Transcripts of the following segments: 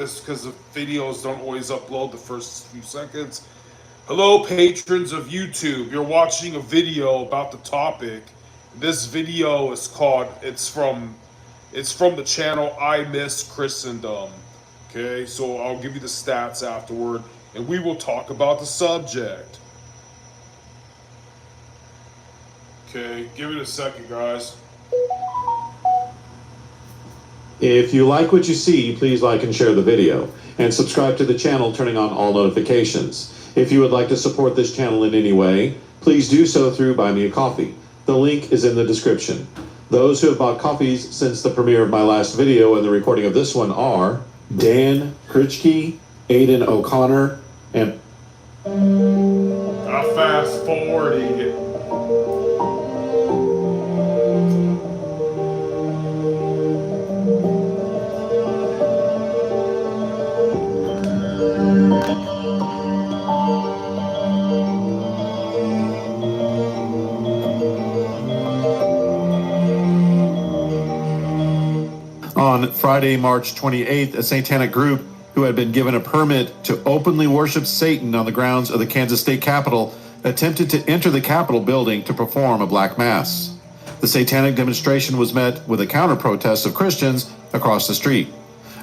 because the videos don't always upload the first few seconds. Hello, patrons of YouTube. You're watching a video about the topic. This video is called. It's from the channel I Miss Christendom. Okay, so I'll give you the stats afterward, and we will talk about the subject. Okay, give it a second, guys. If you like what you see, please like and share the video, and subscribe to the channel, turning on all notifications. If you would like to support this channel in any way, please do so through Buy Me a Coffee. The link is in the description. Those who have bought coffees since the premiere of my last video and the recording of this one are Dan Kritschke, Aiden O'Connor, and... Fast forwarding it. On Friday, March 28th, a satanic group who had been given a permit to openly worship Satan on the grounds of the Kansas State Capitol attempted to enter the Capitol building to perform a black mass. The satanic demonstration was met with a counter-protest of Christians across the street.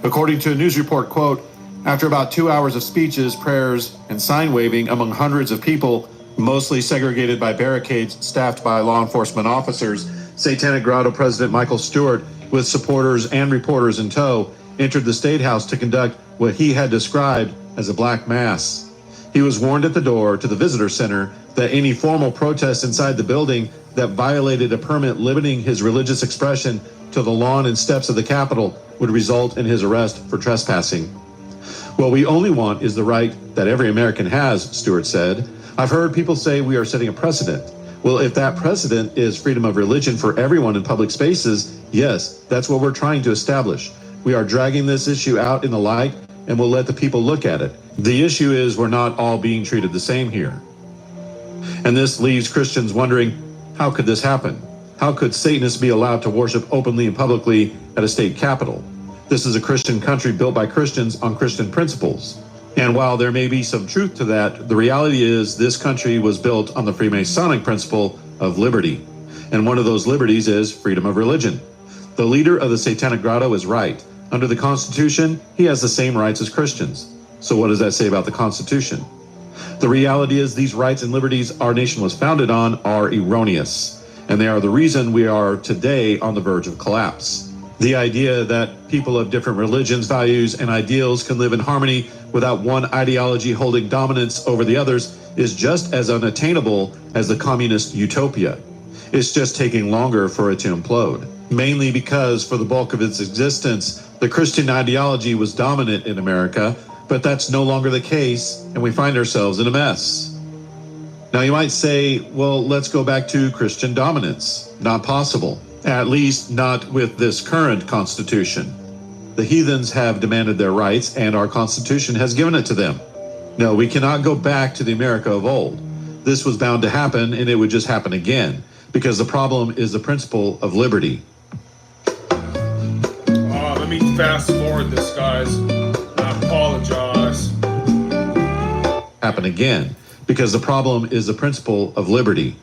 According to a news report, quote, after about 2 hours of speeches, prayers, and sign waving among hundreds of people, mostly segregated by barricades staffed by law enforcement officers, Satanic Grotto President Michael Stewart, with supporters and reporters in tow, entered the State House to conduct what he had described as a black mass. He was warned at the door to the visitor center that any formal protest inside the building that violated a permit limiting his religious expression to the lawn and steps of the Capitol would result in his arrest for trespassing. What we only want is the right that every American has, Stewart said. I've heard people say we are setting a precedent. Well, if that precedent is freedom of religion for everyone in public spaces, yes, that's what we're trying to establish. We are dragging this issue out in the light, and we'll let the people look at it. The issue is we're not all being treated the same here. And this leaves Christians wondering, how could this happen? How could Satanists be allowed to worship openly and publicly at a state capitol? This is a Christian country built by Christians on Christian principles. And while there may be some truth to that, the reality is this country was built on the Freemasonic principle of liberty. And one of those liberties is freedom of religion. The leader of the Satanic Grotto is right. Under the Constitution, he has the same rights as Christians. So what does that say about the Constitution? The reality is these rights and liberties our nation was founded on are erroneous. And they are the reason we are today on the verge of collapse. The idea that people of different religions, values, and ideals can live in harmony without one ideology holding dominance over the others is just as unattainable as the communist utopia. It's just taking longer for it to implode. Mainly because for the bulk of its existence, the Christian ideology was dominant in America, but that's no longer the case, and we find ourselves in a mess. Now you might say, well, let's go back to Christian dominance. Not possible. At least not with this current Constitution. The heathens have demanded their rights, and our Constitution has given it to them. No, we cannot go back to the America of old. This was bound to happen, and it would just happen again, because the problem is the principle of liberty. Let me fast forward this, guys. I apologize. Happen again, because the problem is the principle of liberty.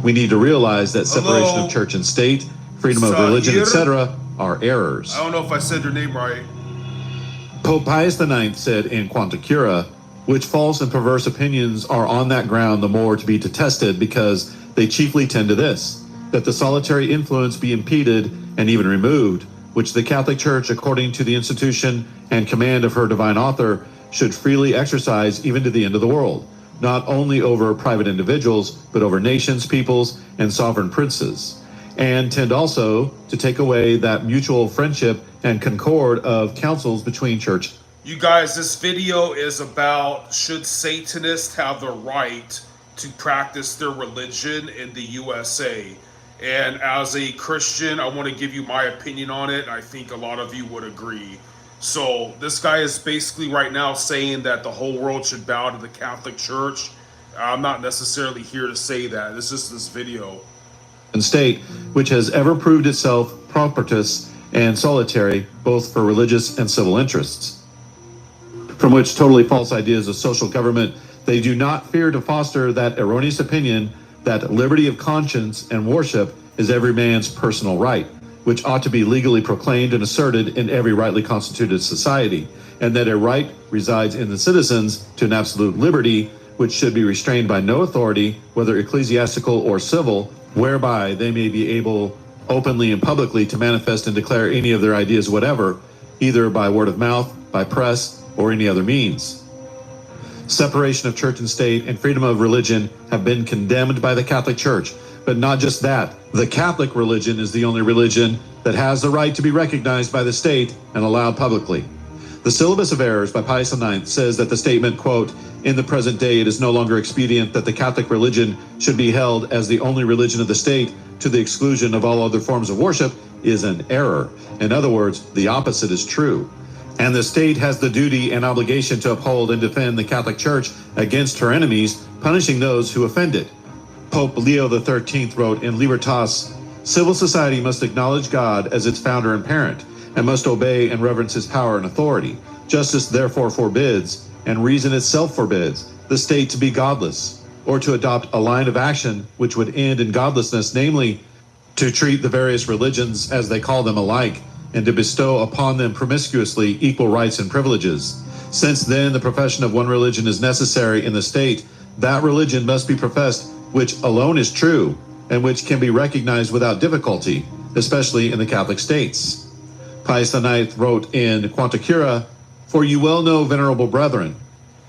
We need to realize that separation of church and state, freedom of religion, etc., are errors. I don't know if I said your name right. Pope Pius IX said in Quanta Cura, which false and perverse opinions are on that ground the more to be detested because they chiefly tend to this, that the solitary influence be impeded and even removed, which the Catholic Church, according to the institution and command of her divine author, should freely exercise even to the end of the world. Not only over private individuals, but over nations, peoples, and sovereign princes, and tend also to take away that mutual friendship and concord of councils between church. You guys, this video is about should Satanists have the right to practice their religion in the USA? And as a Christian, I want to give you my opinion on it. I think a lot of you would agree. So this guy is basically right now saying that the whole world should bow to the Catholic Church. I'm not necessarily here to say that. It's just this video. And state, which has ever proved itself propitious and solitary, both for religious and civil interests. From which totally false ideas of social government, they do not fear to foster that erroneous opinion that liberty of conscience and worship is every man's personal right, which ought to be legally proclaimed and asserted in every rightly constituted society, and that a right resides in the citizens to an absolute liberty, which should be restrained by no authority, whether ecclesiastical or civil, whereby they may be able openly and publicly to manifest and declare any of their ideas whatever, either by word of mouth, by press, or any other means. Separation of church and state and freedom of religion have been condemned by the Catholic Church. But not just that. The Catholic religion is the only religion that has the right to be recognized by the state and allowed publicly. The Syllabus of Errors by Pius IX says that the statement, quote, "In the present day it is no longer expedient that the Catholic religion should be held as the only religion of the state to the exclusion of all other forms of worship," is an error. In other words, the opposite is true. And the state has the duty and obligation to uphold and defend the Catholic Church against her enemies, punishing those who offend it. Pope Leo XIII wrote in Libertas, "Civil society must acknowledge God as its founder and parent, and must obey and reverence his power and authority. Justice therefore forbids, and reason itself forbids, the state to be godless, or to adopt a line of action which would end in godlessness, namely, to treat the various religions as they call them alike, and to bestow upon them promiscuously equal rights and privileges. Since then the profession of one religion is necessary in the state, that religion must be professed which alone is true, and which can be recognized without difficulty, especially in the Catholic states." Pius IX wrote in Quanta Cura, "For you well know, venerable brethren,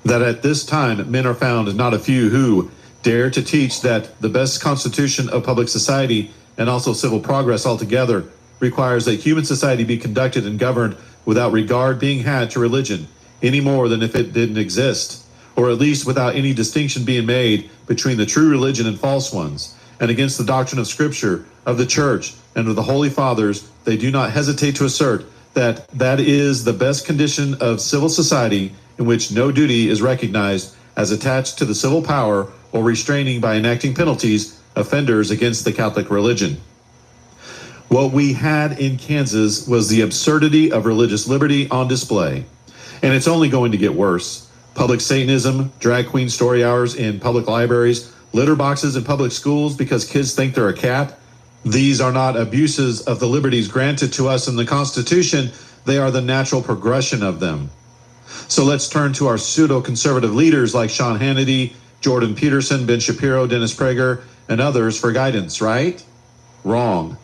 that at this time men are found not a few who dare to teach that the best constitution of public society and also civil progress altogether requires that human society be conducted and governed without regard being had to religion, any more than if it didn't exist, or at least without any distinction being made between the true religion and false ones, and against the doctrine of Scripture, of the Church, and of the Holy Fathers, they do not hesitate to assert that that is the best condition of civil society in which no duty is recognized as attached to the civil power or restraining by enacting penalties offenders against the Catholic religion." What we had in Kansas was the absurdity of religious liberty on display, and it's only going to get worse. Public Satanism, drag queen story hours in public libraries, litter boxes in public schools because kids think they're a cat. These are not abuses of the liberties granted to us in the Constitution. They are the natural progression of them. So let's turn to our pseudo-conservative leaders like Sean Hannity, Jordan Peterson, Ben Shapiro, Dennis Prager, and others for guidance, right? Wrong.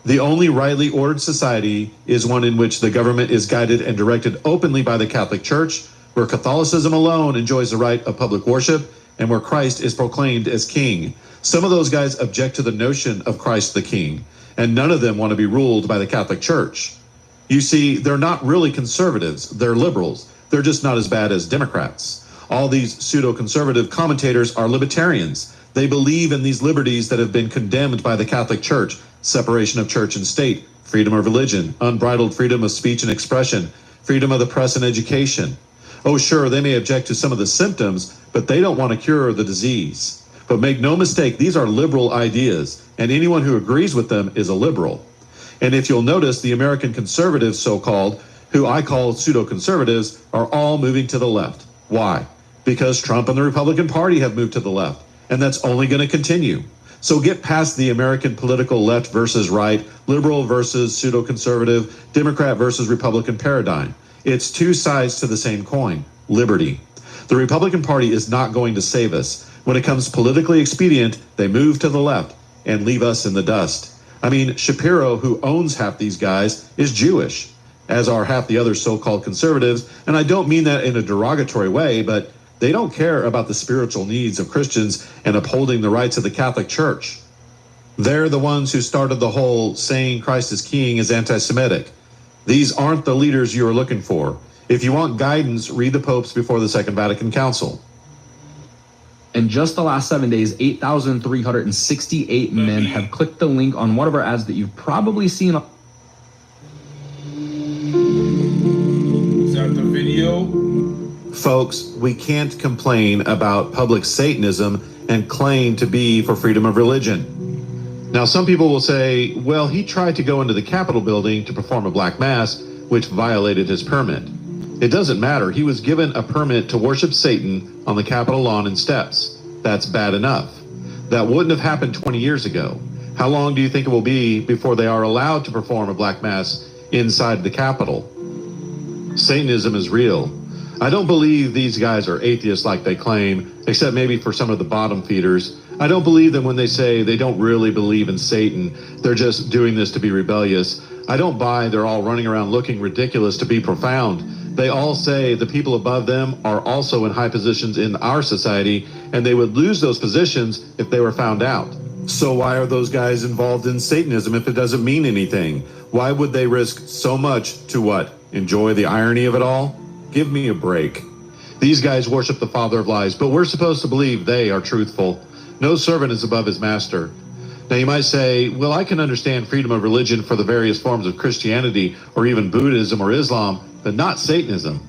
The only rightly ordered society is one in which the government is guided and directed openly by the Catholic Church, where Catholicism alone enjoys the right of public worship, and where Christ is proclaimed as king. Some of those guys object to the notion of Christ the King, and none of them want to be ruled by the Catholic Church. You see, they're not really conservatives, they're liberals. They're just not as bad as Democrats. All these pseudo-conservative commentators are libertarians. They believe in these liberties that have been condemned by the Catholic Church: separation of church and state, freedom of religion, unbridled freedom of speech and expression, freedom of the press and education. Oh, sure, they may object to some of the symptoms, but they don't want to cure the disease. But make no mistake, these are liberal ideas, and anyone who agrees with them is a liberal. And if you'll notice, the American conservatives, so-called, who I call pseudo-conservatives, are all moving to the left. Why? Because Trump and the Republican Party have moved to the left, and that's only going to continue. So get past the American political left versus right, liberal versus pseudo-conservative, Democrat versus Republican paradigm. It's two sides to the same coin: liberty. The Republican Party is not going to save us. When it comes politically expedient, they move to the left and leave us in the dust. I mean, Shapiro, who owns half these guys, is Jewish, as are half the other so-called conservatives. And I don't mean that in a derogatory way, but they don't care about the spiritual needs of Christians and upholding the rights of the Catholic Church. They're the ones who started the whole saying Christ is king is anti-Semitic. These aren't the leaders you are looking for. If you want guidance, read the popes before the Second Vatican Council. In just the last 7 days, 8,368 men have clicked the link on one of our ads that you've probably seen. Is that the video? Folks, we can't complain about public Satanism and claim to be for freedom of religion. Now, some people will say, well, he tried to go into the Capitol building to perform a black mass, which violated his permit. It doesn't matter. He was given a permit to worship Satan on the Capitol lawn and steps. That's bad enough. That wouldn't have happened 20 years ago. How long do you think it will be before they are allowed to perform a black mass inside the Capitol? Satanism is real. I don't believe these guys are atheists like they claim, except maybe for some of the bottom feeders. I don't believe them when they say they don't really believe in Satan. They're just doing this to be rebellious. I don't buy they're all running around looking ridiculous to be profound. They all say the people above them are also in high positions in our society, and they would lose those positions if they were found out. So why are those guys involved in Satanism if it doesn't mean anything? Why would they risk so much to what? Enjoy the irony of it all? Give me a break. These guys worship the father of lies, but we're supposed to believe they are truthful. No servant is above his master. Now you might say, well, I can understand freedom of religion for the various forms of Christianity or even Buddhism or Islam, but not Satanism.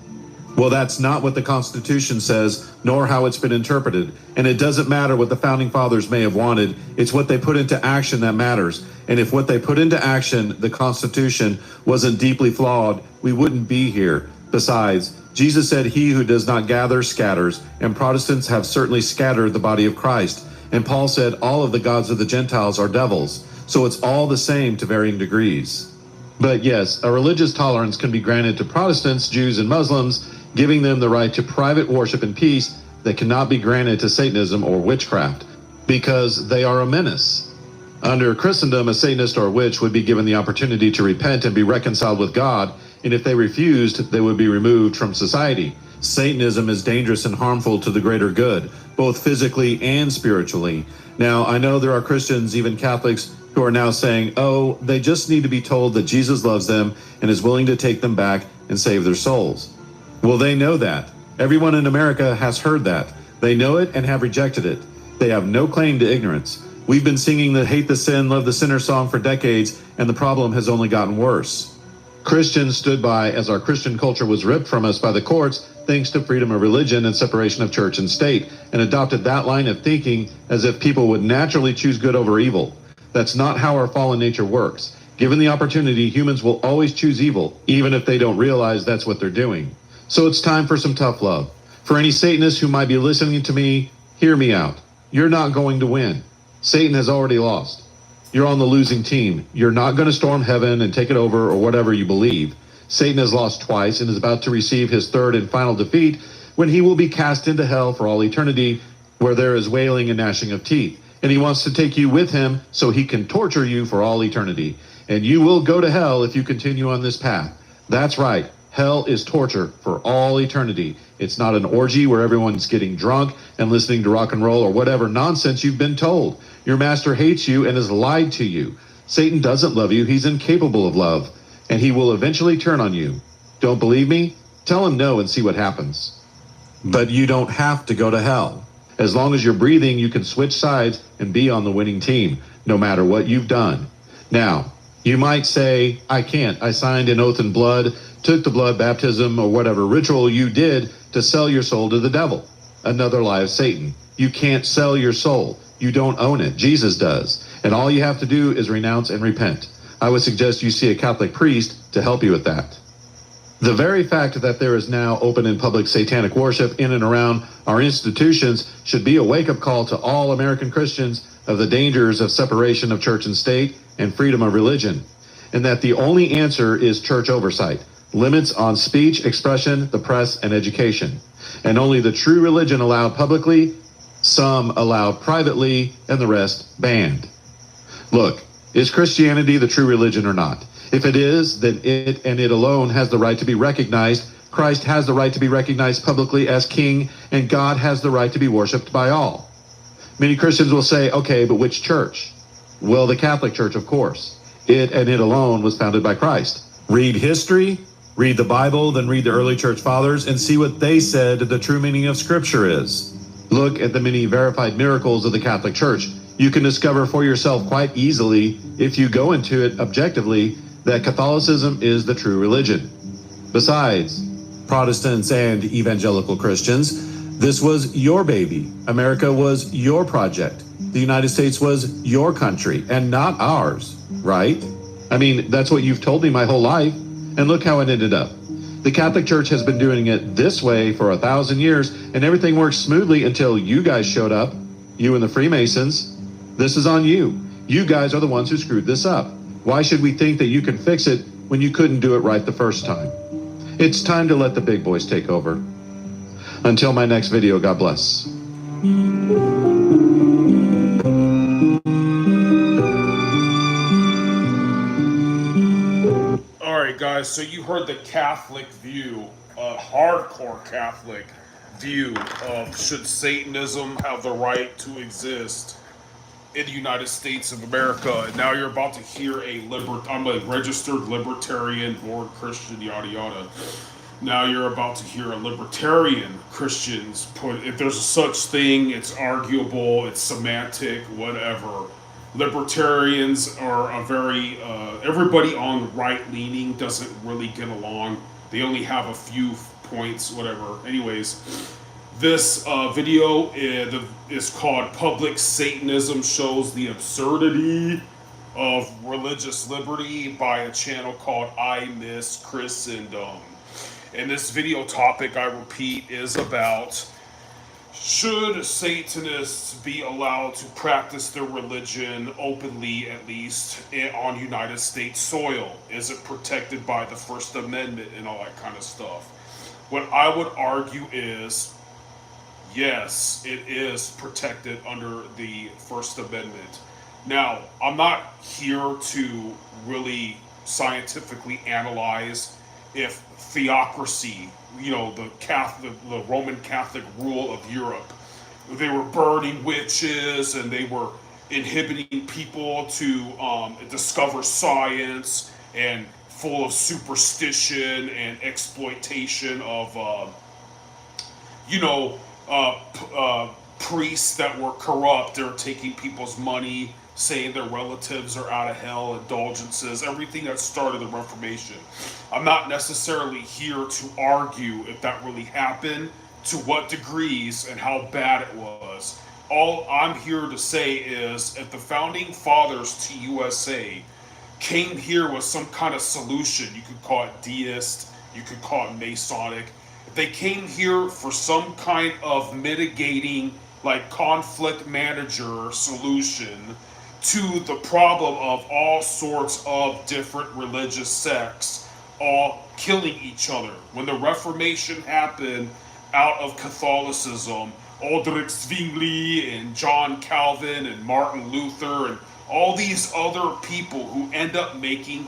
Well, that's not what the Constitution says, nor how it's been interpreted. And it doesn't matter what the Founding Fathers may have wanted. It's what they put into action that matters. And if what they put into action, the Constitution, wasn't deeply flawed, we wouldn't be here. Besides, Jesus said, he who does not gather scatters, and Protestants have certainly scattered the body of Christ. And Paul said all of the gods of the Gentiles are devils. So it's all the same to varying degrees. But yes, a religious tolerance can be granted to Protestants, Jews, and Muslims, giving them the right to private worship and peace that cannot be granted to Satanism or witchcraft, because they are a menace. Under Christendom, a Satanist or a witch would be given the opportunity to repent and be reconciled with God, and if they refused, they would be removed from society. Satanism is dangerous and harmful to the greater good, both physically and spiritually. Now, I know there are Christians, even Catholics, who are now saying, oh, they just need to be told that Jesus loves them and is willing to take them back and save their souls. Well, they know that. Everyone in America has heard that. They know it and have rejected it. They have no claim to ignorance. We've been singing the hate the sin, love the sinner song for decades, and the problem has only gotten worse. Christians stood by as our Christian culture was ripped from us by the courts thanks to freedom of religion and separation of church and state, and adopted that line of thinking as if people would naturally choose good over evil. That's not how our fallen nature works. Given the opportunity, humans will always choose evil, even if they don't realize that's what they're doing. So it's time for some tough love. For any Satanists who might be listening to me, hear me out. You're not going to win. Satan has already lost. You're on the losing team. You're not going to storm heaven and take it over or whatever you believe. Satan has lost twice and is about to receive his third and final defeat when he will be cast into hell for all eternity, where there is wailing and gnashing of teeth. And he wants to take you with him so he can torture you for all eternity. And you will go to hell if you continue on this path. That's right. Hell is torture for all eternity. It's not an orgy where everyone's getting drunk and listening to rock and roll or whatever nonsense you've been told. Your master hates you and has lied to you. Satan doesn't love you. He's incapable of love. And he will eventually turn on you. Don't believe me? Tell him no and see what happens. But you don't have to go to hell. As long as you're breathing, you can switch sides and be on the winning team, no matter what you've done. Now, you might say, I can't. I signed an oath in blood, took the blood baptism or whatever ritual you did to sell your soul to the devil. Another lie of Satan. You can't sell your soul. You don't own it. Jesus does. And all you have to do is renounce and repent. I would suggest you see a Catholic priest to help you with that. The very fact that there is now open and public satanic worship in and around our institutions should be a wake-up call to all American Christians of the dangers of separation of church and state and freedom of religion, and that the only answer is church oversight, limits on speech, expression, the press, and education, and only the true religion allowed publicly, some allowed privately, and the rest banned. Look, is Christianity the true religion or not? If it is, then it and it alone has the right to be recognized. Christ has the right to be recognized publicly as king, and God has the right to be worshiped by all. Many Christians will say, okay, but which church? Well, the Catholic Church, of course. It and it alone was founded by Christ. Read history, read the Bible, then read the early church fathers and see what they said the true meaning of Scripture is. Look at the many verified miracles of the Catholic Church. You can discover for yourself quite easily, if you go into it objectively, that Catholicism is the true religion. Besides, Protestants and evangelical Christians. This was your baby. America was your project. The United States was your country and not ours, right? I mean, that's what you've told me my whole life. And look how it ended up. The Catholic Church has been doing it this way for 1,000 years, and everything worked smoothly until you guys showed up, you and the Freemasons. This is on you. You guys are the ones who screwed this up. Why should we think that you can fix it when you couldn't do it right the first time? It's time to let the big boys take over. Until my next video, God bless. Alright guys, so you heard the Catholic view, hardcore Catholic view of should Satanism have the right to exist in the United States of America. And now you're about to hear I'm a registered libertarian, born Christian, yada yada. Now you're about to hear a libertarian Christians put, if there's a such thing, it's arguable, it's semantic, whatever. Libertarians are a very, everybody on right-leaning doesn't really get along. They only have a few points, whatever. Anyways, this video is called Public Satanism Shows the Absurdity of Religious Liberty by a channel called I Miss Christendom. And this video topic, I repeat, is about should Satanists be allowed to practice their religion openly, at least, on United States soil? Is it protected by the First Amendment and all that kind of stuff? What I would argue is, yes, it is protected under the First Amendment. Now, I'm not here to really scientifically analyze if theocracy, the Roman Catholic rule of Europe, they were burning witches and they were inhibiting people to discover science, and full of superstition and exploitation of, priests that were corrupt. They're taking people's money, saying their relatives are out of hell, indulgences, everything that started the Reformation. I'm not necessarily here to argue if that really happened, to what degrees, and how bad it was. All I'm here to say is, if the founding fathers to USA came here with some kind of solution, you could call it deist, you could call it Masonic, if they came here for some kind of mitigating, like conflict manager solution to the problem of all sorts of different religious sects all killing each other. When the Reformation happened out of Catholicism, Ulrich Zwingli and John Calvin and Martin Luther and all these other people who end up making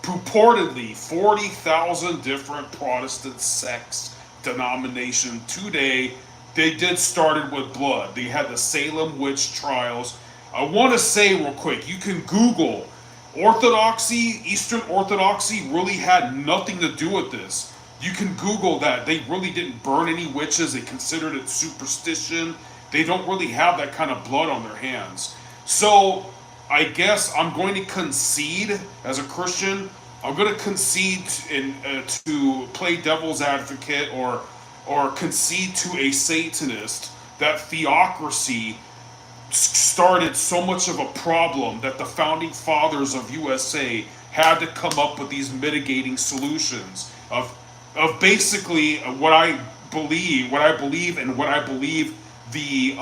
purportedly 40,000 different Protestant sects, denomination today, they did started with blood. They had the Salem witch trials. I want to say real quick, you can Google Orthodoxy, Eastern Orthodoxy really had nothing to do with this. You can Google that. They really didn't burn any witches. They considered it superstition. They don't really have that kind of blood on their hands. So I guess I'm going to concede as a Christian. I'm going to concede to play devil's advocate or concede to a Satanist that theocracy started so much of a problem that the founding fathers of USA had to come up with these mitigating solutions of basically what I believe the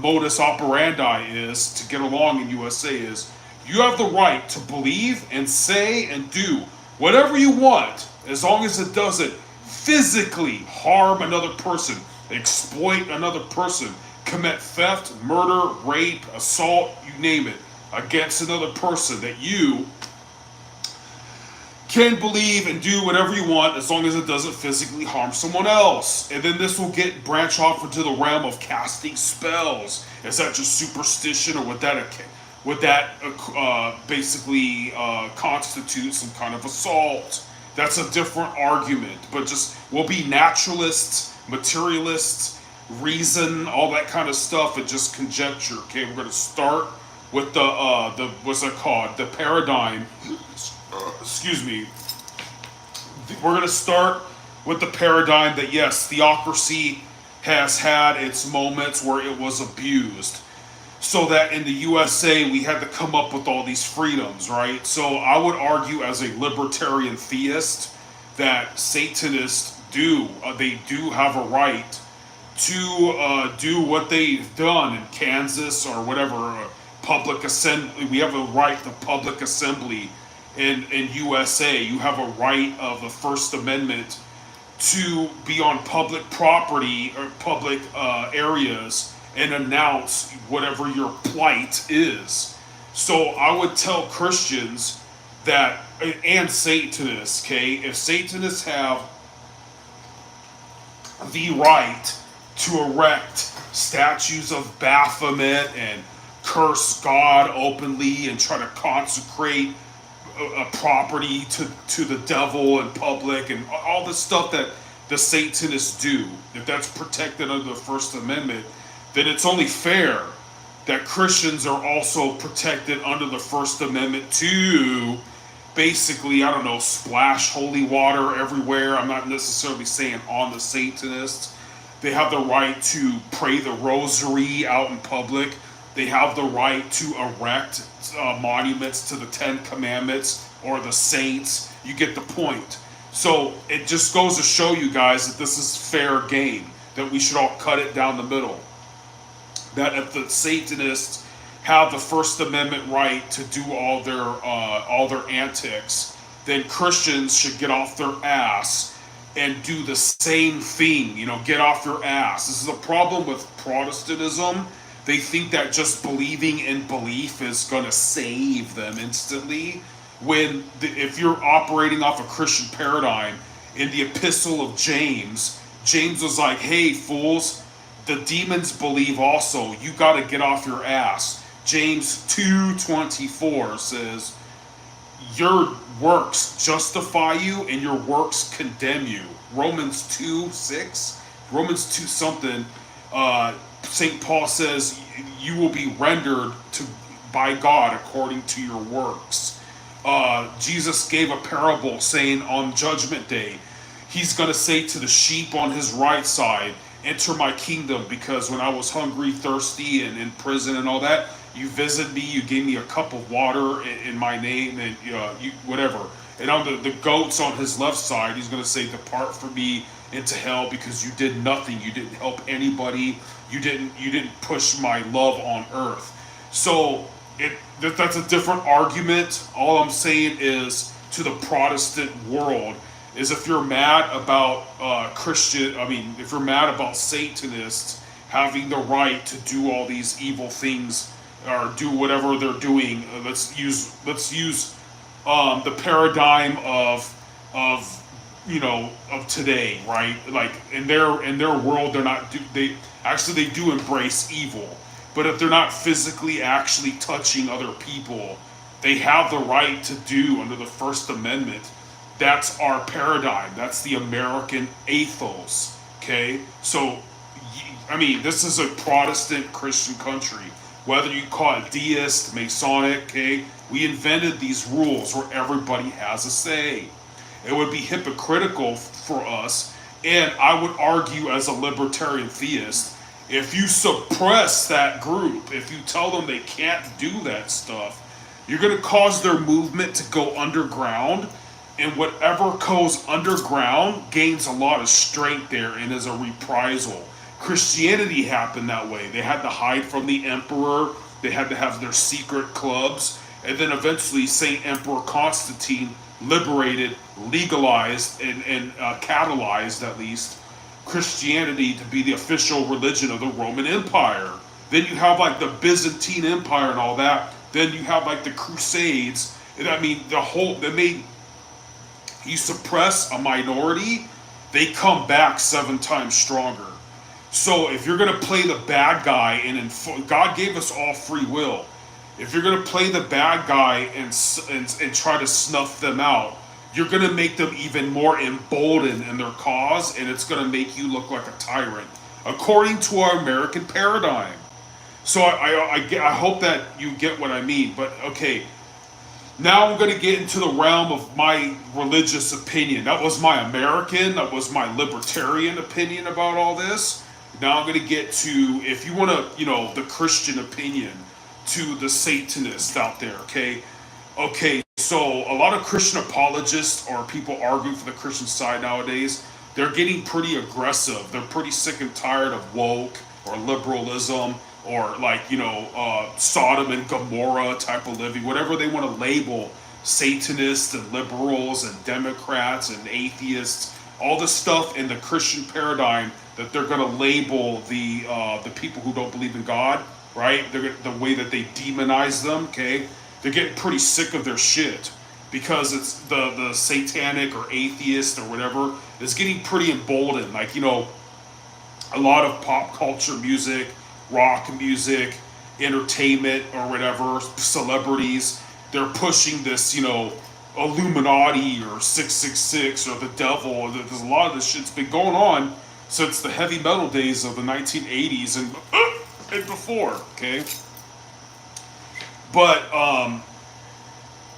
modus operandi is to get along in USA is you have the right to believe and say and do whatever you want as long as it doesn't physically harm another person, exploit another person, commit theft, murder, rape, assault, you name it, against another person, that you can believe and do whatever you want as long as it doesn't physically harm someone else. And then this will branch off into the realm of casting spells. Is that just superstition, or would that basically constitute some kind of assault? That's a different argument, but just we'll be naturalists, materialists, reason, all that kind of stuff, and just conjecture. Okay, we're going to start with the what's it called? The paradigm. Excuse me. We're going to start with the paradigm that yes, theocracy has had its moments where it was abused. So that in the USA we had to come up with all these freedoms, right? So I would argue as a libertarian theist that Satanists they do have a right to do what they've done in Kansas or whatever, public assembly. We have a right to public assembly in USA. You have a right of the First Amendment to be on public property or public areas and announce whatever your plight is. So I would tell Christians that, and Satanists, okay, if Satanists have the right to erect statues of Baphomet and curse God openly and try to consecrate a property to the devil in public and all the stuff that the Satanists do, if that's protected under the First Amendment, then it's only fair that Christians are also protected under the First Amendment to basically, I don't know, splash holy water everywhere. I'm not necessarily saying on the Satanists. They have the right to pray the rosary out in public. They have the right to erect monuments to the Ten Commandments or the saints. You get the point. So it just goes to show you guys that this is fair game, that we should all cut it down the middle. That if the Satanists have the First Amendment right to do all their antics, then Christians should get off their ass and do the same thing. You know, get off your ass. This is a problem with Protestantism. They think that just believing in belief is going to save them instantly. When if you're operating off a Christian paradigm, in the Epistle of James, James was like, "Hey, fools, the demons believe also. You got to get off your ass." James 2:24 says, "Your works justify you and your works condemn you." Romans 2:6, Romans 2 something, St. Paul says, "You will be rendered by God according to your works." Jesus gave a parable saying on Judgment Day, he's going to say to the sheep on his right side, "Enter my kingdom, because when I was hungry, thirsty, and in prison and all that, you visited me, you gave me a cup of water in my name, and you whatever." And on the goats on his left side, he's going to say, "Depart from me into hell, because you did nothing. You didn't help anybody. You didn't push my love on earth." So that's a different argument. All I'm saying is, to the Protestant world, is if you're mad about if you're mad about Satanists having the right to do all these evil things or do whatever they're doing, let's use the paradigm of today, right? Like in their world, they do embrace evil, but if they're not physically actually touching other people, they have the right to do under the First Amendment. That's our paradigm. That's the American ethos. Okay, so this is a Protestant Christian country. Whether you call it deist, Masonic, okay, we invented these rules where everybody has a say. It would be hypocritical for us, and I would argue as a libertarian theist, if you suppress that group, if you tell them they can't do that stuff, you're going to cause their movement to go underground, and whatever goes underground gains a lot of strength there and is a reprisal. Christianity happened that way. They had to hide from the emperor. They had to have their secret clubs. And then eventually St. Emperor Constantine liberated, legalized, and catalyzed, at least, Christianity to be the official religion of the Roman Empire. Then you have like the Byzantine Empire and all that. Then you have like the Crusades. And you suppress a minority, they come back 7 times stronger. So if you're going to play the bad guy, and God gave us all free will, if you're going to play the bad guy and try to snuff them out, you're going to make them even more emboldened in their cause, and it's going to make you look like a tyrant, according to our American paradigm. So I hope that you get what I mean. But okay, Now I'm going to get into the realm of my religious opinion. That was my American, that was my libertarian opinion about all this. Now I'm going to get to, if you want to, the Christian opinion, to the Satanists out there, okay? Okay, so a lot of Christian apologists or people arguing for the Christian side nowadays, they're getting pretty aggressive. They're pretty sick and tired of woke or liberalism or Sodom and Gomorrah type of living, whatever they want to label Satanists and liberals and Democrats and atheists, all the stuff in the Christian paradigm that they're going to label the people who don't believe in God, right? The way that they demonize them, okay? They're getting pretty sick of their shit because it's the satanic or atheist or whatever is getting pretty emboldened. A lot of pop culture music, rock music, entertainment or whatever, celebrities, they're pushing this, Illuminati or 666 or the devil. There's a lot of this shit's been going on since the heavy metal days of the 1980s and before, okay? But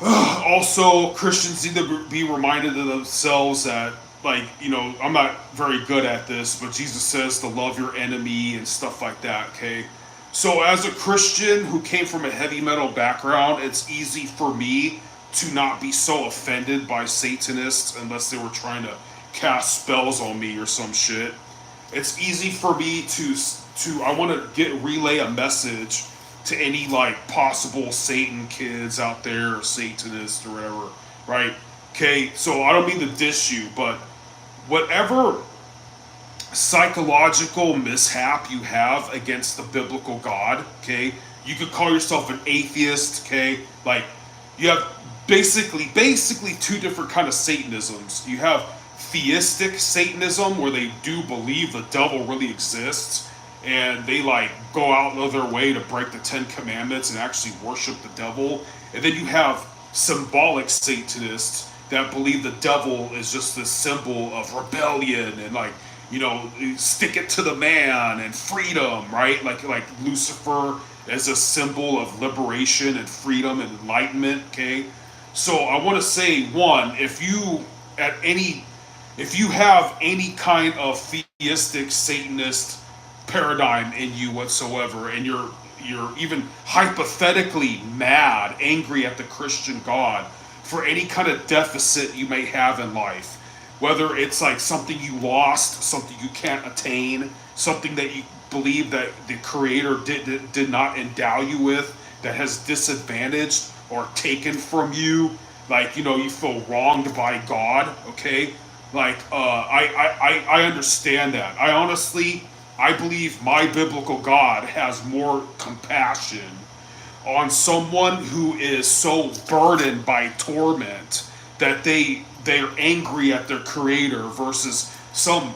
also Christians need to be reminded of themselves that, I'm not very good at this, but Jesus says to love your enemy and stuff like that, okay? So as a Christian who came from a heavy metal background, it's easy for me to not be so offended by Satanists unless they were trying to cast spells on me or some shit. It's easy for me to I want to relay a message to any possible Satan kids out there or Satanists or whatever, right? Okay, so I don't mean to diss you, but whatever psychological mishap you have against the biblical God, okay, you could call yourself an atheist, okay, you have basically two different kind of Satanisms. You have theistic Satanism, where they do believe the devil really exists, and they go out of their way to break the 10 Commandments and actually worship the devil. And then you have symbolic Satanists that believe the devil is just this symbol of rebellion and stick it to the man and freedom, right? Like Lucifer as a symbol of liberation and freedom and enlightenment, okay? So I want to say, one, if you have any kind of theistic Satanist paradigm in you whatsoever, and you're even hypothetically mad, angry at the Christian God for any kind of deficit you may have in life, whether it's something you lost, something you can't attain, something that you believe that the Creator did not endow you with, that has disadvantaged or taken from you, you feel wronged by God, okay? I understand that. I believe my biblical God has more compassion on someone who is so burdened by torment that they're angry at their Creator versus some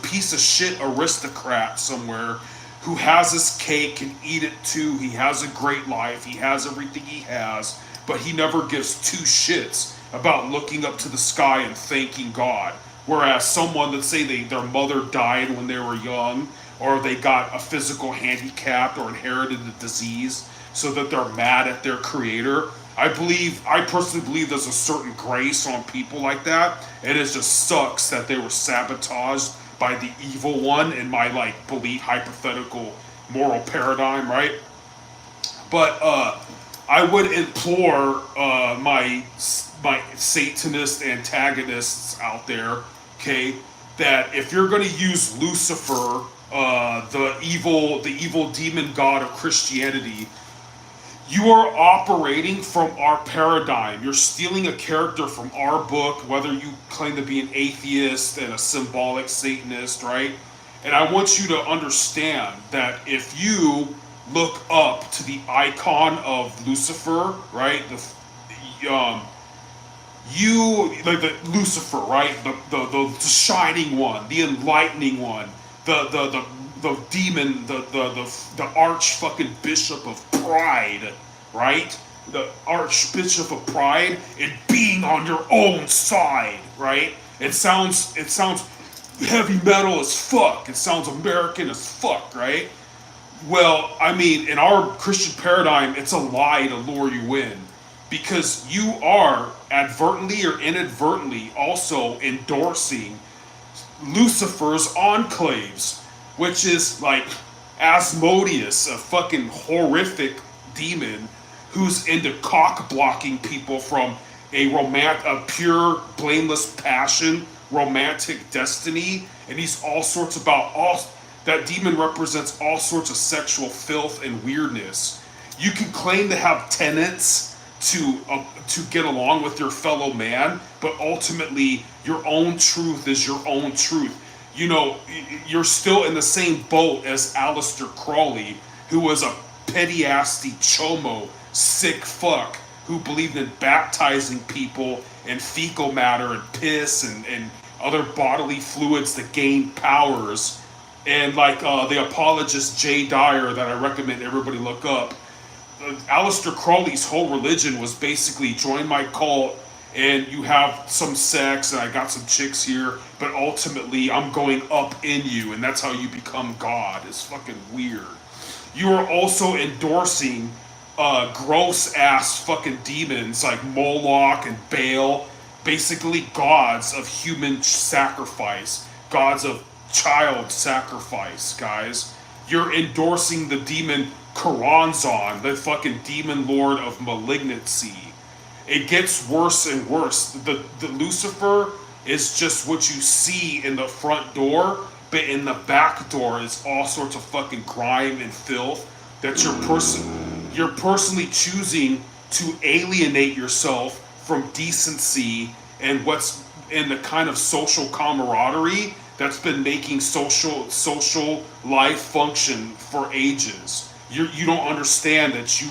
piece of shit aristocrat somewhere who has his cake and eat it too. He has a great life. He has everything he has, but he never gives two shits about looking up to the sky and thanking God. Whereas someone that say their mother died when they were young, or they got a physical handicap or inherited a disease, so that they're mad at their Creator. I personally believe there's a certain grace on people like that, and it just sucks that they were sabotaged by the evil one in my belief hypothetical moral paradigm, right? But I would implore my Satanist antagonists out there, okay, that if you're going to use Lucifer, the evil demon god of Christianity, you are operating from our paradigm. You're stealing a character from our book, whether you claim to be an atheist and a symbolic Satanist, right? And I want you to understand that if you look up to the icon of Lucifer, right? The Lucifer, right? The shining one, the enlightening one, the demon, the arch fucking bishop of pride, right? The archbishop of pride, and being on your own side, right? It sounds heavy metal as fuck. It sounds American as fuck, right? Well, I mean, in our Christian paradigm, it's a lie to lure you in, because you are advertently or inadvertently also endorsing Lucifer's enclaves, which is like Asmodeus, a fucking horrific demon who's into cock blocking people from a pure, blameless passion, romantic destiny, and he's all sorts about all. That demon represents all sorts of sexual filth and weirdness. You can claim to have tenets to get along with your fellow man, but ultimately your own truth is your own truth. You know, you're still in the same boat as Aleister Crowley, who was a petty-assy chomo, sick fuck, who believed in baptizing people in fecal matter and piss and other bodily fluids to gain powers. And like the apologist Jay Dyer, that I recommend everybody look up, Aleister Crowley's whole religion was basically join my cult and you have some sex and I got some chicks here, but ultimately I'm going up in you and that's how you become God. It's fucking weird. You are also endorsing gross ass fucking demons like Moloch and Baal, basically gods of human sacrifice, gods of child sacrifice, guys. You're endorsing the demon Karanzan, the fucking demon lord of malignancy. It gets worse and worse. The Lucifer is just what you see in the front door, but in the back door is all sorts of fucking grime and filth that you're personally choosing to alienate yourself from decency and what's in the kind of social camaraderie that's been making social life function for ages. You don't understand that you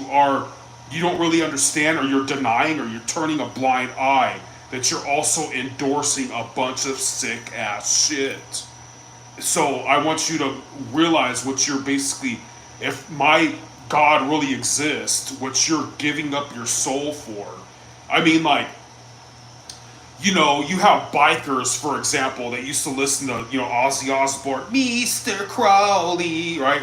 don't really understand, or you're denying, or you're turning a blind eye that you're also endorsing a bunch of sick ass shit. So I want you to realize what you're basically, if my God really exists, what you're giving up your soul for. I mean, like, you know, you have bikers, for example, that used to listen to, you know, Ozzy Osbourne, Mr. Crowley, right?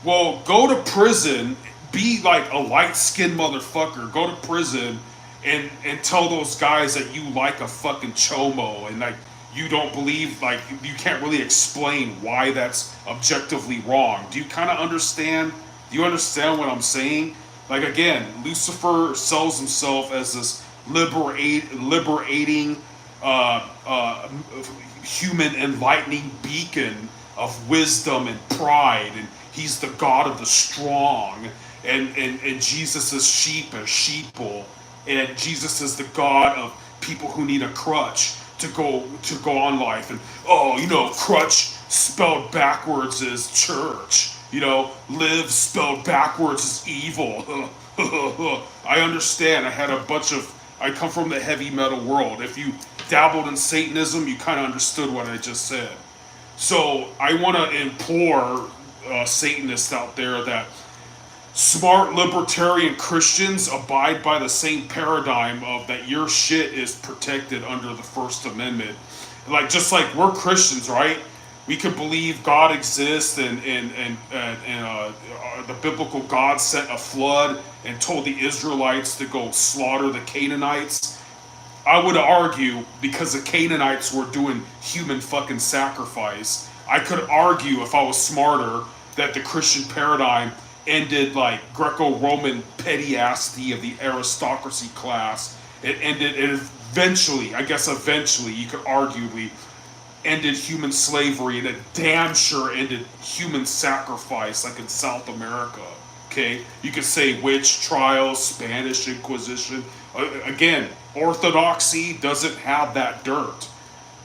Well, go to prison, be like a light-skinned motherfucker, go to prison and tell those guys that you like a fucking chomo and like you don't believe, like you can't really explain why that's objectively wrong. Do you kind of understand? Do you understand what I'm saying? Like, again, Lucifer sells himself as this liberating, human enlightening beacon of wisdom and pride, and he's the God of the strong, and Jesus is sheeple, and Jesus is the God of people who need a crutch to go on life, and you know, crutch spelled backwards is church, you know, live spelled backwards is evil. I understand. I come from the heavy metal world. If you dabbled in Satanism, you kind of understood what I just said. So I want to implore Satanists out there that smart libertarian Christians abide by the same paradigm of that your shit is protected under the First Amendment. Like, just like we're Christians, right? We could believe God exists and the biblical God sent a flood and told the Israelites to go slaughter the Canaanites. I would argue, because the Canaanites were doing human fucking sacrifice, I could argue, if I was smarter, that the Christian paradigm ended like Greco-Roman petty-assy of the aristocracy class. It eventually, you could arguably ended human slavery, and it damn sure ended human sacrifice, like in South America. Okay, you could say witch trials, Spanish Inquisition. Again, Orthodoxy doesn't have that dirt.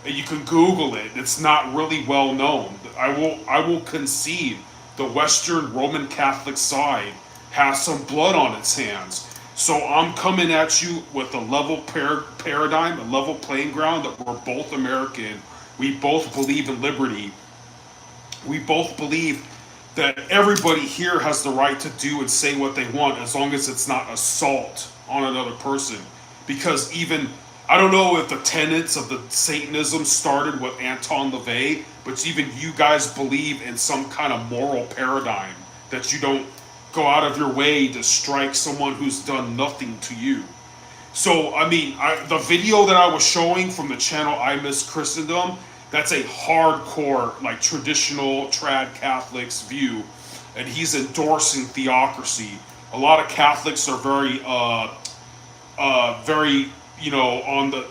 You can Google it. It's not really well known. I will concede the Western Roman Catholic side has some blood on its hands. So I'm coming at you with a level paradigm, a level playing ground, that we're both American. We both believe in liberty. We both believe that everybody here has the right to do and say what they want, as long as it's not assault on another person. Because even, I don't know if the tenets of the Satanism started with Anton LaVey, but even you guys believe in some kind of moral paradigm that you don't go out of your way to strike someone who's done nothing to you. So, I mean, the video that I was showing from the channel I Miss Christendom, that's a hardcore, like, traditional trad Catholics view, and he's endorsing theocracy. A lot of Catholics are very, you know, on the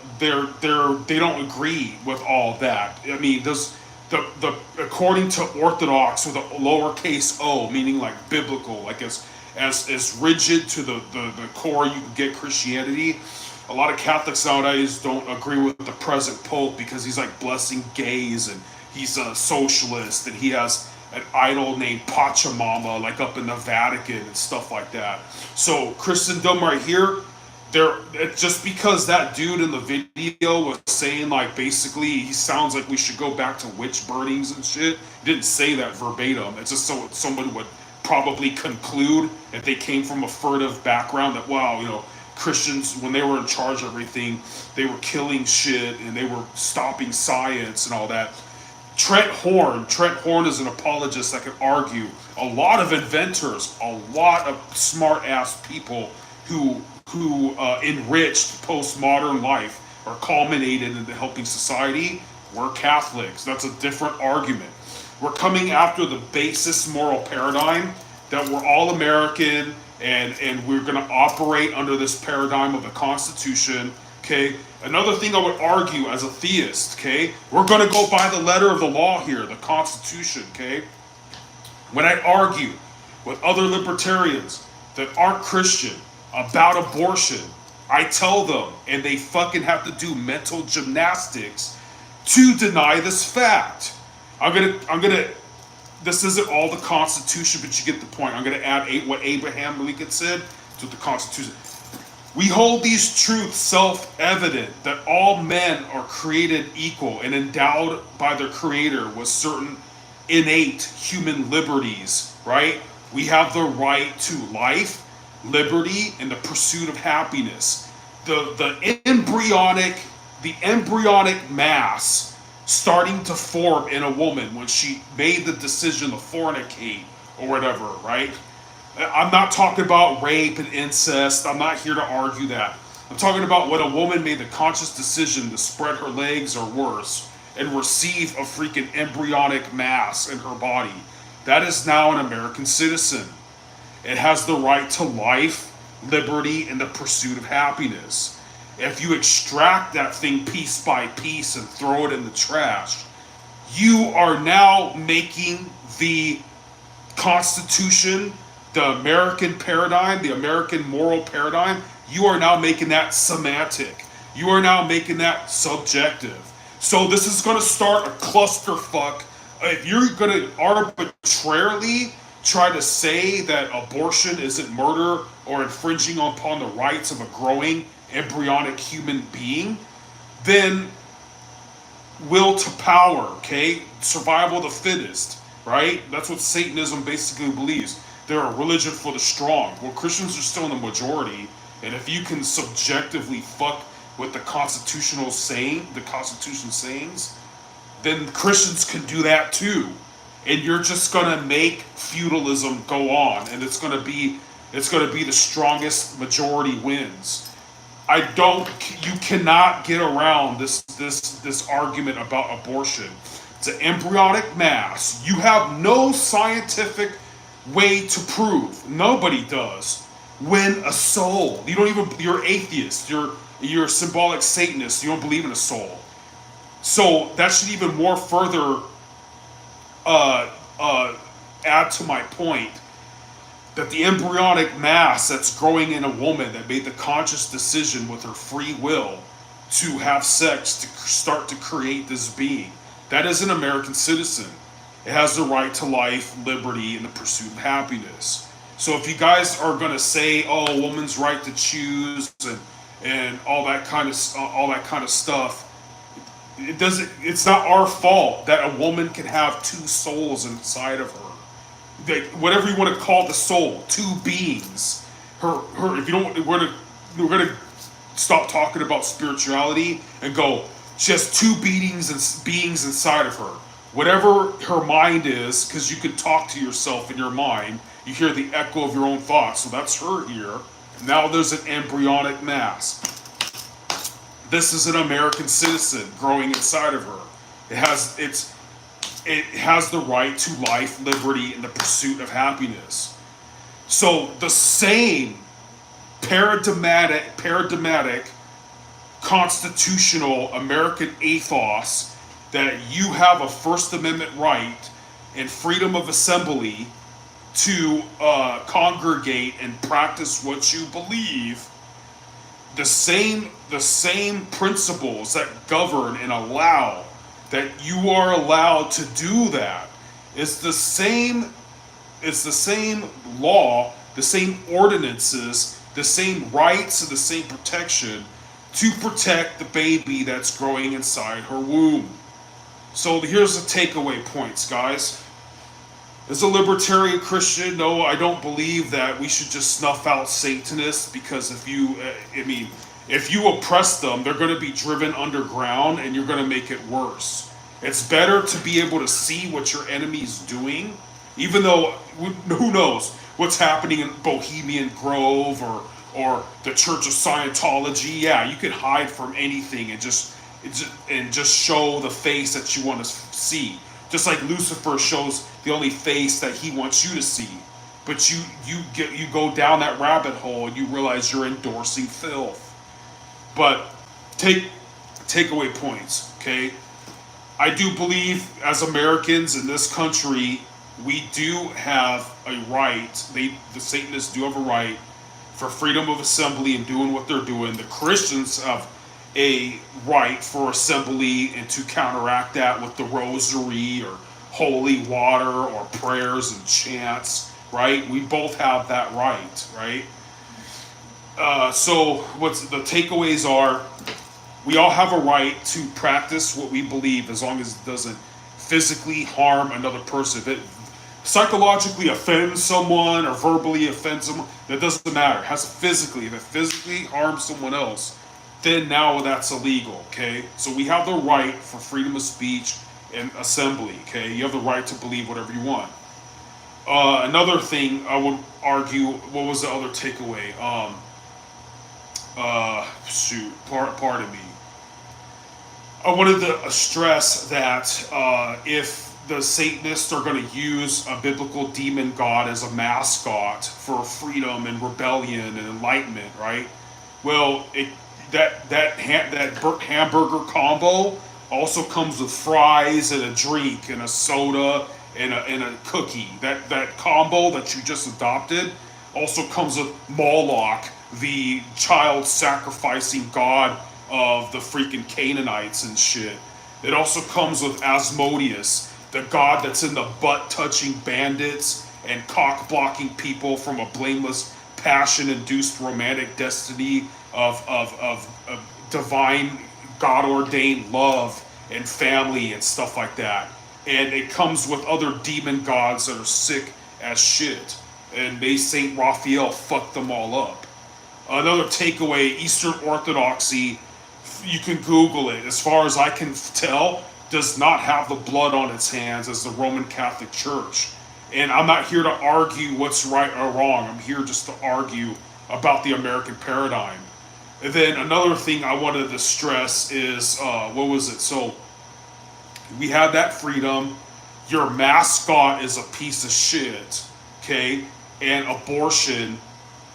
they don't agree with all that. I mean, there's the according to Orthodox, with a lowercase o, meaning like biblical, like as rigid to the core you can get Christianity. A lot of Catholics nowadays don't agree with the present Pope because he's like blessing gays, and he's a socialist, and he has an idol named Pachamama like up in the Vatican and stuff like that. So Christendom right here, just because that dude in the video was saying, like, basically he sounds like we should go back to witch burnings and shit. He didn't say that verbatim. It's just so someone would probably conclude, if they came from a furtive background, that, wow, you know, Christians, when they were in charge of everything, they were killing shit and they were stopping science and all that. Trent Horn is an apologist that can argue. A lot of inventors, a lot of smart ass people who enriched postmodern life or culminated into helping society were Catholics. That's a different argument. We're coming after the basis moral paradigm that we're all American, and we're going to operate under this paradigm of the Constitution. Okay. Another thing I would argue as a theist. Okay, we're going to go by the letter of the law here, the Constitution. Okay. When I argue with other libertarians that aren't Christian about abortion, I tell them, and they fucking have to do mental gymnastics to deny this fact. I'm gonna. This isn't all the Constitution, but you get the point. I'm gonna add what Abraham Lincoln said to the Constitution. We hold these truths self-evident, that all men are created equal and endowed by their Creator with certain innate human liberties. Right? We have the right to life, liberty, and the pursuit of happiness. The embryonic mass starting to form in a woman when she made the decision to fornicate or whatever, right? I'm not talking about rape and incest. I'm not here to argue that. I'm talking about when a woman made the conscious decision to spread her legs or worse and receive a freaking embryonic mass in her body. That is now an American citizen. It has the right to life, liberty, and the pursuit of happiness. If you extract that thing piece by piece and throw it in the trash, you are now making the Constitution, the American paradigm, the American moral paradigm, you are now making that semantic. You are now making that subjective. So this is going to start a clusterfuck. If you're going to arbitrarily try to say that abortion isn't murder or infringing upon the rights of a growing embryonic human being, then will to power, okay? Survival of the fittest, right? That's what Satanism basically believes. They're a religion for the strong. Well, Christians are still in the majority, and if you can subjectively fuck with the Constitution sayings, then Christians can do that too. And you're just gonna make feudalism go on, and it's gonna be the strongest majority wins. You cannot get around this argument about abortion. It's an embryonic mass. You have no scientific way to prove. Nobody does. When a soul, you're atheist, you're a symbolic Satanist, you don't believe in a soul. So that should even more further add to my point that the embryonic mass that's growing in a woman that made the conscious decision with her free will to have sex to start to create this being, that is an American citizen. It has the right to life, liberty, and the pursuit of happiness. So if you guys are gonna say, "Oh, a woman's right to choose," and all that kind of stuff, it's not our fault that a woman can have two souls inside of her. Whatever you want to call the soul, two beings. If you don't, we're gonna stop talking about spirituality and go, she has two beings inside of her. Whatever her mind is, because you can talk to yourself in your mind, you hear the echo of your own thoughts. So that's her here. Now there's an embryonic mass. This is an American citizen growing inside of her. It has the right to life, liberty, and the pursuit of happiness. So the same paradigmatic constitutional American ethos that you have a First Amendment right and freedom of assembly to congregate and practice what you believe, the same principles that govern and allow that you are allowed to do that. It's the same law, the same ordinances, the same rights, and the same protection to protect the baby that's growing inside her womb. So here's the takeaway points, guys. As a libertarian Christian, no, I don't believe that we should just snuff out Satanists, because if you oppress them, they're going to be driven underground and you're going to make it worse. It's better to be able to see what your enemy's doing, even though who knows what's happening in Bohemian Grove or the Church of Scientology. Yeah, you can hide from anything and just show the face that you want to see. Just like Lucifer shows the only face that he wants you to see. But you go down that rabbit hole and you realize you're endorsing filth. But takeaway points, okay? I do believe as Americans in this country, we do have a right, the Satanists do have a right for freedom of assembly and doing what they're doing. The Christians have a right for assembly and to counteract that with the rosary or holy water or prayers and chants, right? We both have that right, right? So what's the takeaways are, we all have a right to practice what we believe as long as it doesn't physically harm another person. If it psychologically offends someone or verbally offends someone, that doesn't matter. It has to physically, if it physically harms someone else, then now that's illegal, okay? So we have the right for freedom of speech and assembly, okay? You have the right to believe whatever you want. Another thing I would argue, what was the other takeaway? Pardon me. I wanted to stress that if the Satanists are going to use a biblical demon god as a mascot for freedom and rebellion and enlightenment, right? Well, that hamburger combo also comes with fries and a drink and a soda and a cookie. That combo that you just adopted also comes with Moloch, the child sacrificing god of the freaking Canaanites and shit. It also comes with Asmodeus, the god that's in the butt-touching bandits and cock-blocking people from a blameless, passion-induced romantic destiny of divine, God-ordained love and family and stuff like that. And it comes with other demon gods that are sick as shit. And may Saint Raphael fuck them all up. Another takeaway, Eastern Orthodoxy, you can Google it, as far as I can tell, does not have the blood on its hands as the Roman Catholic Church. And I'm not here to argue what's right or wrong. I'm here just to argue about the American paradigm. And then another thing I wanted to stress is, what was it? So we have that freedom. Your mascot is a piece of shit, okay? And abortion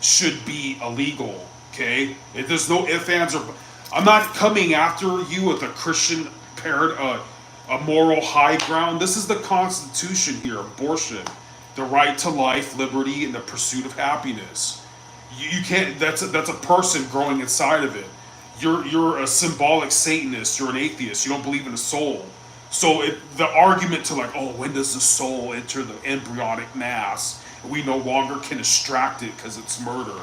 should be illegal, okay? If there's no ifs, ands, or... I'm not coming after you with a Christian a moral high ground. This is the Constitution here, abortion. The right to life, liberty, and the pursuit of happiness. You can't, that's a person growing inside of it. You're a symbolic Satanist, you're an atheist, you don't believe in a soul. So the argument to like, oh, when does the soul enter the embryonic mass? We no longer can extract it because it's murder.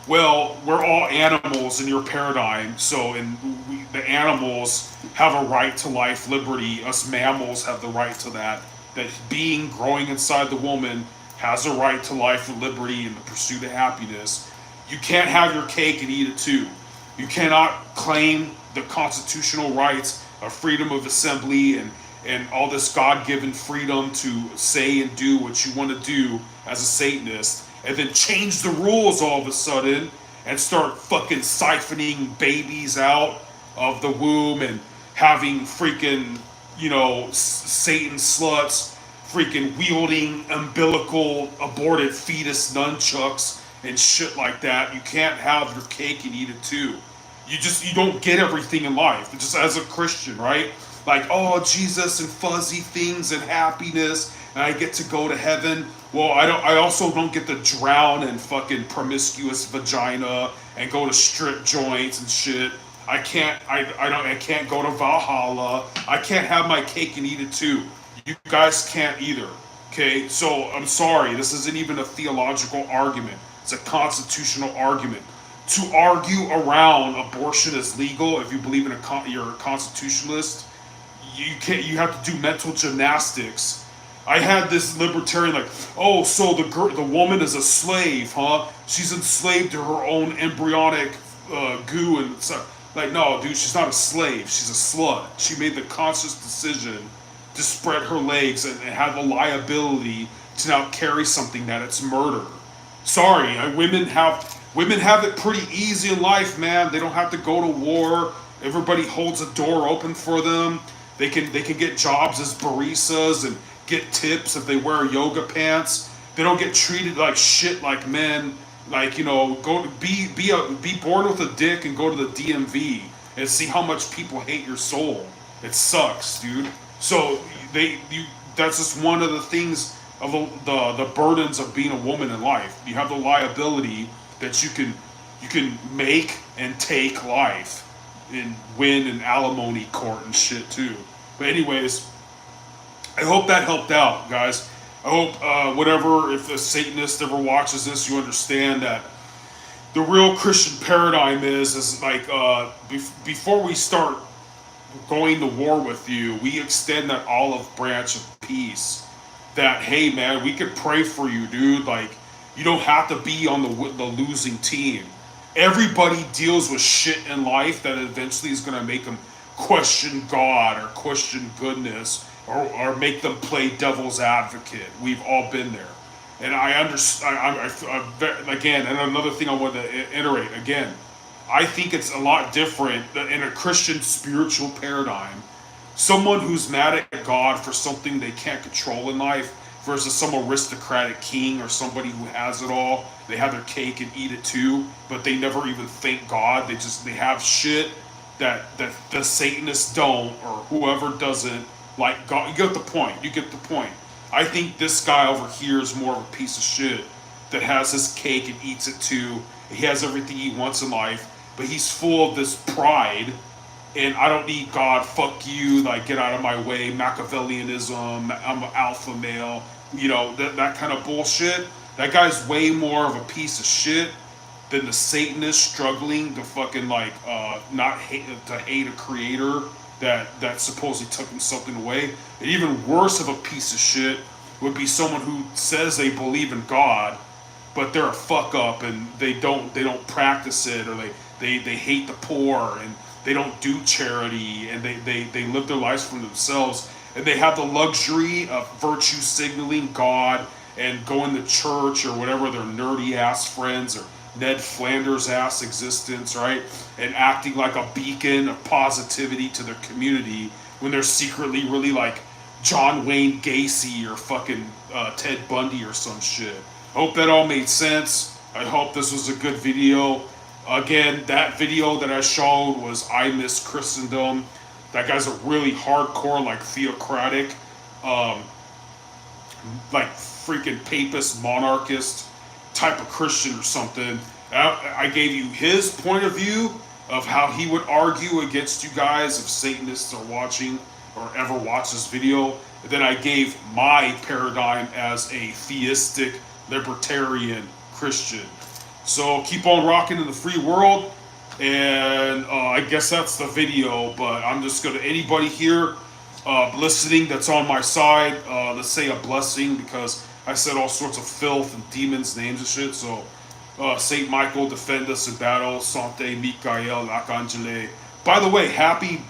Well, we're all animals in your paradigm, so the animals have a right to life, liberty. Us mammals have the right to that. That being growing inside the woman has a right to life and liberty and the pursuit of happiness. You can't have your cake and eat it too. You cannot claim the constitutional rights of freedom of assembly and all this God-given freedom to say and do what you want to do as a Satanist, and then change the rules all of a sudden and start fucking siphoning babies out of the womb and having freaking, you know, Satan sluts freaking wielding umbilical aborted fetus nunchucks and shit like that. You can't have your cake and eat it too. You don't get everything in life. Just as a Christian, right? Like, oh, Jesus and fuzzy things and happiness, and I get to go to heaven. Well, I also don't get to drown in fucking promiscuous vagina and go to strip joints and shit. I can't go to Valhalla. I can't have my cake and eat it too. You guys can't either. Okay? So I'm sorry, this isn't even a theological argument. It's a constitutional argument. To argue around abortion is legal if you believe in you're a constitutionalist, you have to do mental gymnastics. I had this libertarian like, oh, so the woman is a slave, huh? She's enslaved to her own embryonic goo and stuff. Like, no, dude, she's not a slave. She's a slut. She made the conscious decision to spread her legs and have the liability to now carry something that it's murder. Sorry, women have it pretty easy in life, man. They don't have to go to war. Everybody holds a door open for them. They can get jobs as baristas and get tips if they wear yoga pants. They don't get treated like shit like men. Like, you know, be born with a dick and go to the DMV and see how much people hate your soul. It sucks, dude. So that's just one of the things of the burdens of being a woman in life. You have the liability that you can make and take life and win in alimony court and shit too. But anyways, I hope that helped out, guys. I hope if a Satanist ever watches this, you understand that the real Christian paradigm is like before we start going to war with you, we extend that olive branch of peace. That, hey man, we could pray for you, dude. Like, you don't have to be on the losing team. Everybody deals with shit in life that eventually is going to make them question God or question goodness or make them play devil's advocate. We've all been there. And I understand, again, and another thing I want to iterate, again, I think it's a lot different in a Christian spiritual paradigm. Someone who's mad at God for something they can't control in life versus some aristocratic king or somebody who has it all. They have their cake and eat it too, but they never even thank God. They have shit that the Satanists don't, or whoever doesn't like God. You get the point. I think this guy over here is more of a piece of shit that has his cake and eats it too. He has everything he wants in life, but he's full of this pride. And I don't need God, fuck you, like, get out of my way, Machiavellianism, I'm an alpha male, you know, that kind of bullshit. That guy's way more of a piece of shit than the Satanist struggling to fucking, like, hate a creator that supposedly took him something away. And even worse of a piece of shit would be someone who says they believe in God, but they're a fuck up and they don't practice it, or they hate the poor, and they don't do charity, and they live their lives for themselves, and they have the luxury of virtue signaling God and going to church or whatever their nerdy ass friends or Ned Flanders ass existence, right? And acting like a beacon of positivity to their community when they're secretly really like John Wayne Gacy or fucking Ted Bundy or some shit. I hope that all made sense. I hope this was a good video. Again, that video that I showed was I Miss Christendom. That guy's a really hardcore, like, theocratic, like, freaking papist, monarchist type of Christian or something. I gave you his point of view of how he would argue against you guys if Satanists are watching or ever watch this video. And then I gave my paradigm as a theistic, libertarian Christian. So keep on rocking in the free world, and I guess that's the video, but I'm just going to, anybody here listening that's on my side, let's say a blessing, because I said all sorts of filth and demons, names and shit, so Saint Michael, defend us in battle, Sante Michael, Arcangele. By the way, happy,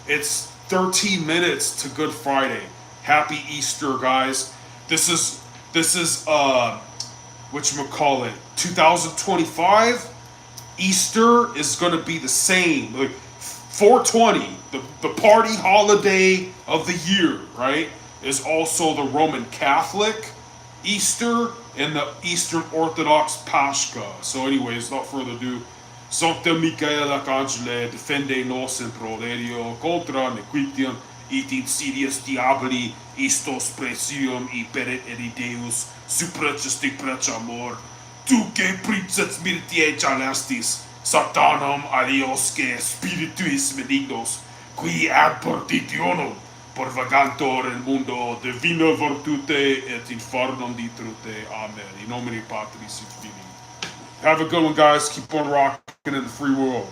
it's 13 minutes to Good Friday. Happy Easter, guys. This is whatchamacallit, 2025, Easter is going to be the same. Like 420, the party holiday of the year, right, is also the Roman Catholic Easter and the Eastern Orthodox Pascha. So anyways, without further ado, Sancta Michaela Arcangele defende nos in prolerio contra nequitiam et insidias diaboli istos presium e perit erideus supracistic amor tu que princeps mirtiae calastis satanam aliosque spirituis benignos qui ad partitionum por vagantor in mundo divina virtute et infernum ditrute. Amen. In nomine Patris et Filii. Have a good one, guys. Keep on rocking in the free world.